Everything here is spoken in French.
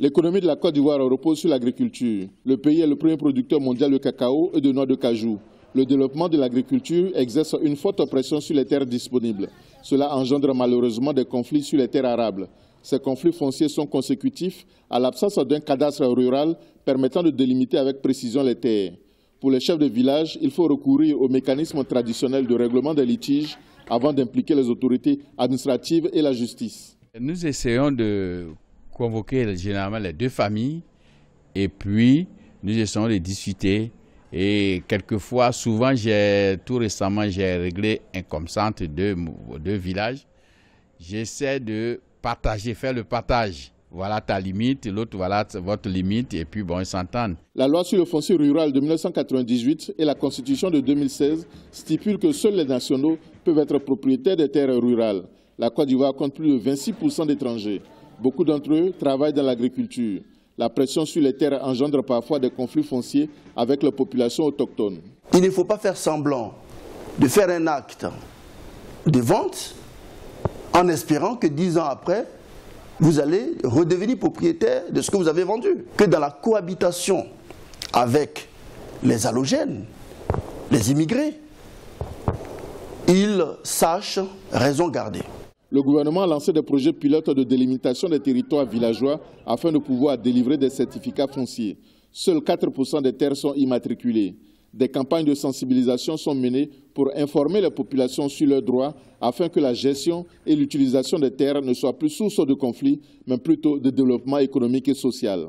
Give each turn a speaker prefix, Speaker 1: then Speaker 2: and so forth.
Speaker 1: L'économie de la Côte d'Ivoire repose sur l'agriculture. Le pays est le premier producteur mondial de cacao et de noix de cajou. Le développement de l'agriculture exerce une forte pression sur les terres disponibles. Cela engendre malheureusement des conflits sur les terres arables. Ces conflits fonciers sont consécutifs à l'absence d'un cadastre rural permettant de délimiter avec précision les terres. Pour les chefs de village, il faut recourir aux mécanismes traditionnels de règlement des litiges avant d'impliquer les autorités administratives et la justice.
Speaker 2: Nous essayons de convoquer généralement les deux familles et puis nous essayons de discuter. Et quelquefois, souvent, tout récemment, j'ai réglé un comme ça entre deux villages. J'essaie de partager, faire le partage. Voilà ta limite, l'autre voilà votre limite, et puis bon, ils s'entendent.
Speaker 1: La loi sur le foncier rural de 1998 et la Constitution de 2016 stipulent que seuls les nationaux peuvent être propriétaires des terres rurales. La Côte d'Ivoire compte plus de 26% d'étrangers. Beaucoup d'entre eux travaillent dans l'agriculture. La pression sur les terres engendre parfois des conflits fonciers avec les populations autochtones.
Speaker 3: Il ne faut pas faire semblant de faire un acte de vente en espérant que 10 ans après, vous allez redevenir propriétaire de ce que vous avez vendu. Que dans la cohabitation avec les allogènes, les immigrés, ils sachent raison garder.
Speaker 1: Le gouvernement a lancé des projets pilotes de délimitation des territoires villageois afin de pouvoir délivrer des certificats fonciers. Seuls 4% des terres sont immatriculées. Des campagnes de sensibilisation sont menées pour informer les populations sur leurs droits afin que la gestion et l'utilisation des terres ne soient plus source de conflits, mais plutôt de développement économique et social.